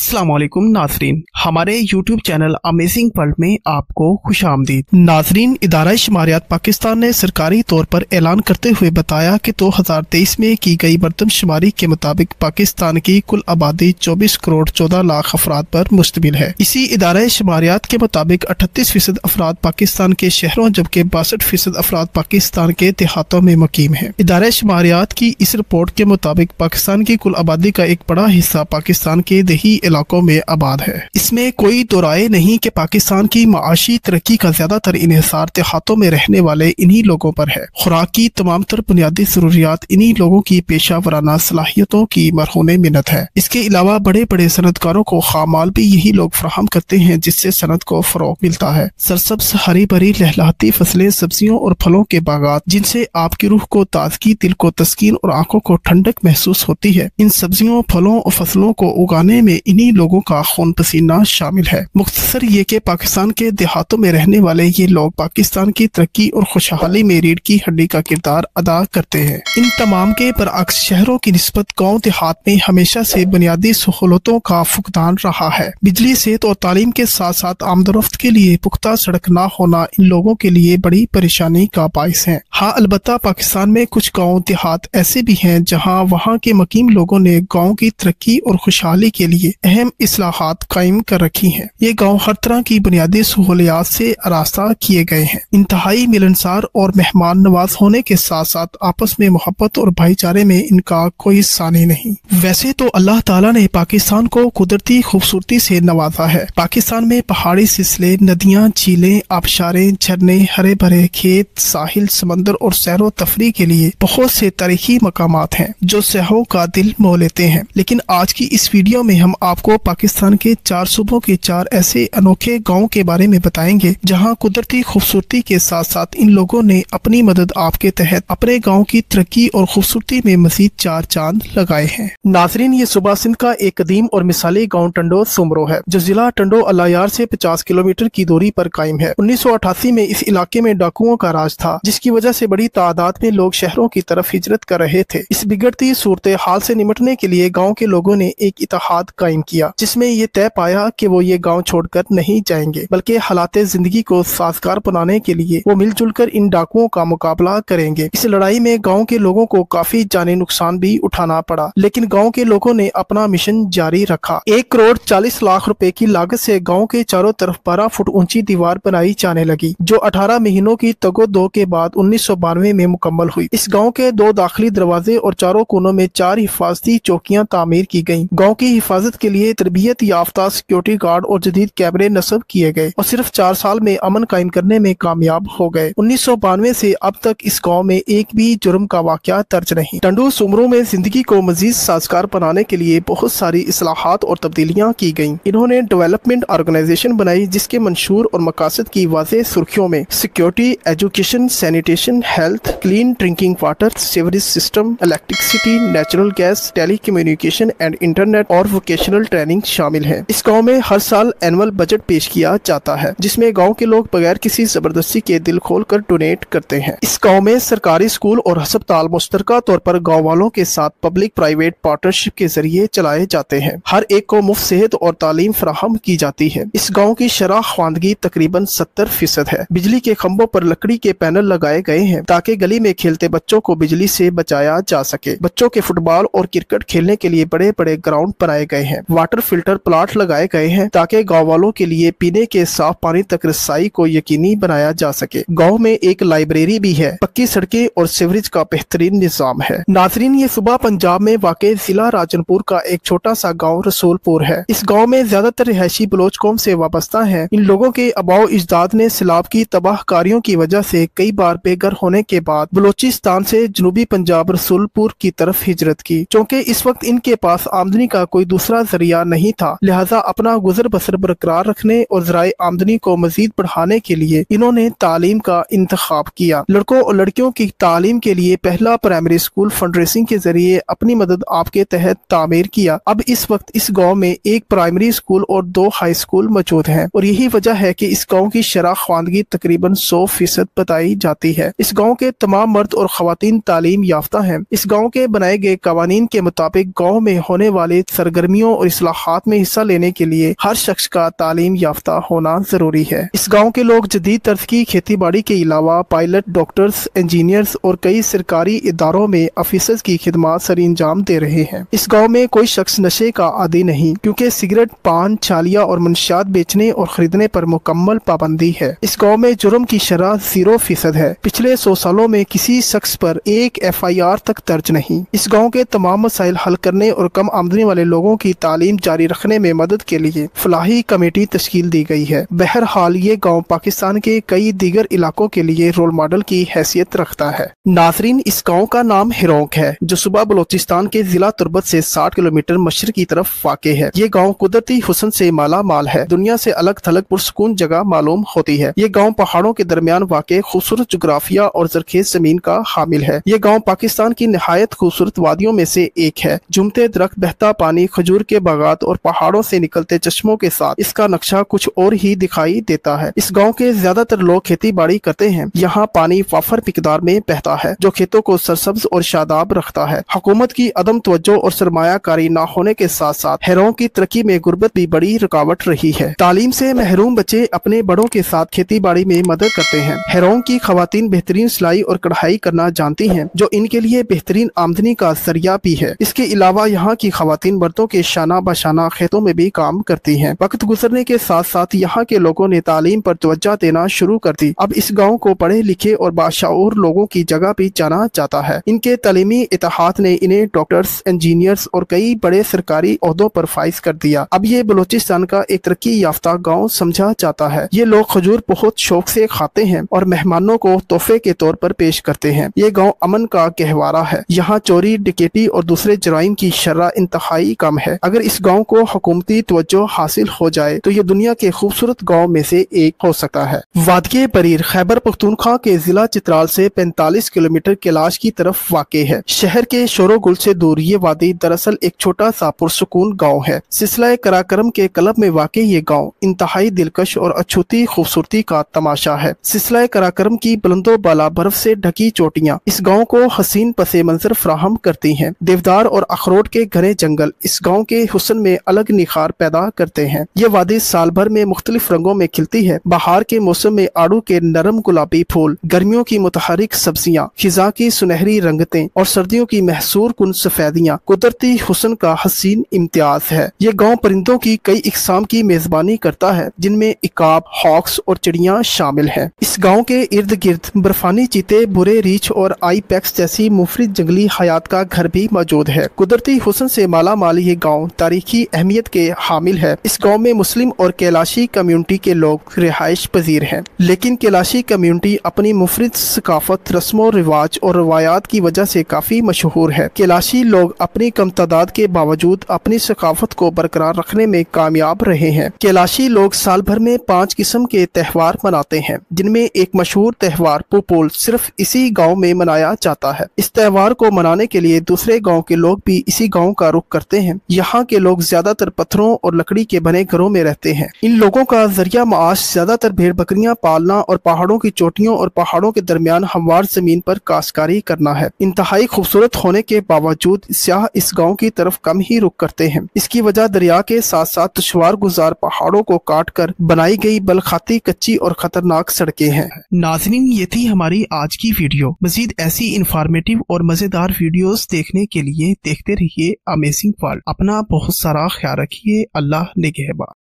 अस्सलाम वालेकुम नाजरीन, हमारे YouTube चैनल अमेजिंग वर्ल्ड में आपको खुशामदीद। नाजरीन, इदारा शुमारियात पाकिस्तान ने सरकारी तौर पर ऐलान करते हुए बताया कि 2023 में की गई मरदमशुमारी के मुताबिक पाकिस्तान की कुल आबादी 24 करोड़ 14 लाख अफराद पर मुश्तमिल है। इसी इदारा शुमारियात के मुताबिक 38% अफराद पाकिस्तान के शहरों जबकि 62% अफराद पाकिस्तान के देहातों में मुकीम है। इदारा शुमारियात की इस रिपोर्ट के मुताबिक पाकिस्तान की कुल आबादी का एक बड़ा हिस्सा पाकिस्तान के देही इलाकों में आबाद है। इसमें कोई दो राय नहीं कि पाकिस्तान की माशी तरक्की का ज्यादातर इन्हिसार देहातों में रहने वाले इन्हीं लोगों पर है। खुराक की तमाम तर बुनियादी जरूरियात इन्हीं लोगों की पेशा वराना सलाहियतों की मरहून मिन्नत है। इसके अलावा बड़े बड़े सनतकारों को खामाल भी यही लोग फराहम करते हैं, जिससे सनत को फरोग मिलता है। सरसब्ज हरी भरी लहलहाती फसलें, सब्जियों और फलों के बागात, जिनसे आपकी रूह को ताजगी, दिल को तस्कीन और आंखों को ठंडक महसूस होती है। इन सब्जियों, फलों और फसलों को उगाने में इन्हीं लोगों का खून पसीना शामिल है। मुख्तसर ये कि पाकिस्तान के देहातों में रहने वाले ये लोग पाकिस्तान की तरक्की और खुशहाली में रीढ़ की हड्डी का किरदार अदा करते हैं। इन तमाम के बरअक्स शहरों की निस्बत गाँव देहात में हमेशा से बुनियादी सहूलतों का फुकदान रहा है। बिजली, सेहत और तालीम के साथ साथ आमदोरफ्त के लिए पुख्ता सड़क न होना इन लोगों के लिए बड़ी परेशानी का बाइस है। हाँ, अलबत्ता पाकिस्तान में कुछ गाँव देहात ऐसे भी हैं जहाँ वहाँ के मुकीम लोगों ने गाँव की तरक्की और खुशहाली के लिए अहम इस्लाहात कायम कर रखी हैं। ये गांव हर तरह की बुनियादी सहूलियात से आरास्ता किए गए हैं। इंतहाई मिलनसार और मेहमान नवाज होने के साथ साथ आपस में मोहब्बत और भाईचारे में इनका कोई सानी नहीं। वैसे तो अल्लाह ताला ने पाकिस्तान को कुदरती खूबसूरती से नवाजा है। पाकिस्तान में पहाड़ी सिलसिले, नदियाँ, झीलें, आबशारें, झरने, हरे भरे खेत, साहिल, समंदर और सैरो तफरी के लिए बहुत से तारीखी मकामात हैं जो सैहों का दिल मोह लेते हैं। लेकिन आज की इस वीडियो में हम आपको पाकिस्तान के 4 सूबों के 4 ऐसे अनोखे गांव के बारे में बताएंगे जहां कुदरती खूबसूरती के साथ साथ इन लोगों ने अपनी मदद आपके तहत अपने गांव की तरक्की और खूबसूरती में मजीद 4 चांद लगाए हैं। नाजरीन, ये सूबा सिंध का एक कदीम और मिसाली गांव टंडो सुमरो है जो जिला टंडो अल्लायार से 50 किलोमीटर की दूरी पर कायम है। 1988 में इस इलाके में डाकुओं का राज था, जिसकी वजह से बड़ी तादाद में लोग शहरों की तरफ हिजरत कर रहे थे। इस बिगड़ती सूरत हाल से निमटने के लिए गाँव के लोगों ने एक इत्तेहाद कायम किया, जिसमें ये तय पाया कि वो ये गांव छोड़कर नहीं जाएंगे, बल्कि हालात जिंदगी को साजगार बनाने के लिए वो मिलजुल कर इन डाकुओं का मुकाबला करेंगे। इस लड़ाई में गांव के लोगों को काफी जानी नुकसान भी उठाना पड़ा, लेकिन गांव के लोगों ने अपना मिशन जारी रखा। 1 करोड़ 40 लाख रुपए की लागत से गांव के चारों तरफ 12 फुट ऊंची दीवार बनाई जाने लगी, जो 18 महीनों की तगो-दो के बाद 1992 में मुकम्मल हुई। इस गाँव के 2 दाखिली दरवाजे और चारों कोनों में 4 हिफाजती चौकियां तामीर की गयी। गाँव की हिफाजत के लिए तरबियत याफ्ता सिक्योरिटी गार्ड और जदीद कैमरे नस्ब किए गए और सिर्फ 4 साल में अमन कायम करने में कामयाब हो गए। 1992 से अब तक इस गांव में एक भी जुर्म का वाकया दर्ज नहीं। टंडो सुमरो में जिंदगी को मजीद साजगार बनाने के लिए बहुत सारी इस्लाहात और तब्दीलियां की गयी। इन्होंने डेवलपमेंट ऑर्गेनाइजेशन बनाई, जिसके मंशूर और मकासद की वाज़ेह सुर्खियों में security, education, sanitation, health, clean drinking water, sewerage system, electricity, natural gas, telecommunication and internet और वोकेशनल ट्रेनिंग शामिल है। इस गांव में हर साल एनुअल बजट पेश किया जाता है, जिसमें गांव के लोग बगैर किसी जबरदस्ती के दिल खोल कर डोनेट करते हैं। इस गांव में सरकारी स्कूल और अस्पताल मुश्तरका तौर पर गांव वालों के साथ पब्लिक प्राइवेट पार्टनरशिप के जरिए चलाए जाते हैं। हर एक को मुफ्त सेहत और तालीम फराहम की जाती है। इस गाँव की शरह ख्वानदगी तकरीबन 70% है। बिजली के खम्भों पर लकड़ी के पैनल लगाए गए हैं ताकि गली में खेलते बच्चों को बिजली से बचाया जा सके। बच्चों के फुटबॉल और क्रिकेट खेलने के लिए बड़े बड़े ग्राउंड बनाए गए हैं। वाटर फिल्टर प्लांट लगाए गए हैं ताकि गाँव वालों के लिए पीने के साफ पानी तक रसाई को यकीनी बनाया जा सके। गाँव में एक लाइब्रेरी भी है। पक्की सड़कें और सीवरेज का बेहतरीन निजाम है। नाजरीन, ये सूबा पंजाब में वाक़ई जिला राजनपुर का एक छोटा सा गाँव रसूलपुर है। इस गाँव में ज्यादातर रिहायशी बलोच कौम से वाबस्ता है। इन लोगों के आबाओ इजदाद ने सैलाब की तबाहकारियों की वजह से कई बार बेघर होने के बाद बलोचिस्तान से जनूबी पंजाब रसूलपुर की तरफ हिजरत की। चूँकि इस वक्त इनके पास आमदनी का कोई दूसरा जरिया नहीं था, लिहाजा अपना गुजर बसर बरकरार रखने और ज़राए आमदनी को मजीद बढ़ाने के लिए इन्होंने तालीम का इंतखाब किया। लड़कों और लड़कियों की तालीम के लिए पहला प्राइमरी स्कूल फंड रेजिंग के जरिए अपनी मदद आपके तहत तामीर किया। अब इस वक्त इस गाँव में एक प्राइमरी स्कूल और 2 हाई स्कूल मौजूद हैं और यही वजह है कि इस गाँव की शरह ख्वानगी तकरीबन 100% बताई जाती है। इस गाँव के तमाम मर्द और खवातीन तालीम याफ्ता हैं। इस गाँव के बनाए गए कवानीन के मुताबिक गाँव में होने वाले सरगर्मियों और इस्लाहात में हिस्सा लेने के लिए हर शख्स का तालीम याफ्ता होना जरूरी है। इस गाँव के लोग जदीद तर्ज की खेती बाड़ी के अलावा पायलट, डॉक्टर्स, इंजीनियर्स और कई सरकारी इदारों में ऑफिसर्स की खिदमत सर अंजाम दे रहे हैं। इस गाँव में कोई शख्स नशे का आदी नहीं, क्योंकि सिगरेट, पान, छालिया और मंशियात बेचने और खरीदने पर मुकम्मल पाबंदी है। इस गाँव में जुर्म की शरह 0% है। पिछले 100 सालों में किसी शख्स पर एक FIR तक दर्ज नहीं। इस गाँव के तमाम मसाइल हल करने और कम आमदनी वाले लोगों की तालीम जारी रखने में मदद के लिए फलाही कमेटी तश्कील दी गई है। बहरहाल ये गाँव पाकिस्तान के कई दीगर इलाकों के लिए रोल मॉडल की हैसियत रखता है। नाज़रीन, इस गाँव का नाम हिरोंक है, जो सूबा बलोचिस्तान के जिला तुर्बत से 60 किलोमीटर मशरक की तरफ वाक़े है। ये गाँव कुदरती हुस्न से माला माल है। दुनिया से अलग थलग पुरसकून जगह मालूम होती है। ये गाँव पहाड़ों के दरमियान वाक़े खूबसूरत जुग्राफिया और जरखेज जमीन का हामिल है। ये गाँव पाकिस्तान की निहायत खूबसूरत वादियों में से एक है। झूमते दरख्त, बहता पानी, खजूर के बागात और पहाड़ों से निकलते चश्मों के साथ इसका नक्शा कुछ और ही दिखाई देता है। इस गाँव के ज्यादातर लोग खेती बाड़ी करते हैं। यहाँ पानी वाफर मिकदार में बहता है, जो खेतों को सरसब्ज और शादाब रखता है। हुकूमत की अदम तवज्जो और सरमायाकारी न होने के साथ साथ हैरों की तरक्की में गुर्बत भी बड़ी रुकावट रही है। तालीम से महरूम बच्चे अपने बड़ों के साथ खेती बाड़ी में मदद करते हैं। हैरों की खवातीन बेहतरीन सिलाई और कढ़ाई करना जानती हैं, जो इनके लिए बेहतरीन आमदनी का जरिया भी है। इसके अलावा यहाँ की खवातीन मर्दों के शाना बशाना खेतों में भी काम करती हैं। वक्त गुजरने के साथ साथ यहाँ के लोगों ने तालीम पर तवज्जो देना शुरू कर दी। अब इस गाँव को पढ़े लिखे और बाशऊर लोगों की जगह भी जाना जाता है। इनके तालीमी इतिहाद ने इन्हें डॉक्टर्स, इंजीनियर्स और कई बड़े सरकारी ओहदों पर फाइज कर दिया। अब ये बलोचिस्तान का एक तरक्की याफ्ता गाँव समझा जाता है। ये लोग खजूर बहुत शौक से खाते हैं और मेहमानों को तोहफे के तौर पर पेश करते हैं। ये गाँव अमन का गहवारा है। यहाँ चोरी, डकैती और दूसरे जराइम की शरह इंतहाई कम है। अगर इस गाँव को हुकूमती तवज्जो हासिल हो जाए तो ये दुनिया के खूबसूरत गाँव में से एक हो सकता है। वादिये बरीर खैबर पख्तूनख्वा के जिला चित्राल से 45 किलोमीटर कैलाश की तरफ वाक़े है। शहर के शोरोगुल से दूर ये वादी दरअसल एक छोटा सा पुरसुकून गाँव है। सिलसिला कराकरम के क्लब में वाक़े ये गाँव इंतहाई दिलकश और अछूती खूबसूरती का तमाशा है। सिलसिला कराकरम की बुलंदो बाला बर्फ से ढकी चोटियाँ इस गाँव को हसीन पसे मंजर फराहम करती हैं। देवदार और अखरोट के घने जंगल इस गाँव के हुस्न में अलग निखार पैदा करते हैं। ये वादी साल भर में मुख्तलिफ रंगों में खिलती है। बहार के मौसम में आड़ू के नरम गुलाबी फूल, गर्मियों की मुतहरिक सब्जियाँ, खिजा की सुनहरी रंगतें और सर्दियों की महसूर कुन सफेदियाँ कुदरती हुस्न का हसीन इम्तियाज है। ये गाँव परिंदों की कई इकसाम की मेजबानी करता है, जिनमें इकाब, हॉक्स और चिड़ियाँ शामिल हैं। इस गाँव के इर्द गिर्द बर्फानी चीते, बुरे रीछ और आईपेक्स जैसी मुफरिद जंगली हयात का घर भी मौजूद है। कुदरती हुस्न से माला माल ये गाँव तारीखी अहमियत के हामिल है। इस गाँव में मुस्लिम और कैलाशी कम्युनिटी के लोग रिहाइश पजीर हैं, लेकिन कैलाशी कम्युनिटी अपनी मुफरिद सकाफत, रस्मों रिवाज और रवायात की वजह से काफी मशहूर है। कैलाशी लोग अपनी कम तादाद के बावजूद अपनी सकाफत को बरकरार रखने में कामयाब रहे हैं। कैलाशी लोग साल भर में 5 किस्म के त्यौहार मनाते हैं, जिनमें एक मशहूर त्यौहार पुपुल सिर्फ इसी गाँव में मनाया जाता है। इस त्यौहार को मनाने के लिए दूसरे गाँव के लोग भी इसी गाँव का रुख करते हैं। यहाँ के लोग ज्यादातर पत्थरों और लकड़ी के बने घरों में रहते हैं। इन लोगों का जरिया माश ज्यादातर भेड़ बकरियां पालना और पहाड़ों की चोटियों और पहाड़ों के दरमियान हमवार जमीन पर काश्तकारी करना है। इंतहाई खूबसूरत होने के बावजूद सियाह इस गाँव की तरफ कम ही रुख करते हैं। इसकी वजह दरिया के साथ साथ दुश्वार गुजार पहाड़ों को काट कर बनाई गई बलखाती, कच्ची और खतरनाक सड़कें हैं। नाज़रीन, ये थी हमारी आज की वीडियो। मजीद ऐसी इंफॉर्मेटिव और मजेदार वीडियोस देखने के लिए देखते रहिए अमेजिंग वर्ल्ड। अपना बहुत सारा ख्याल रखिए। अल्लाह निगहबान।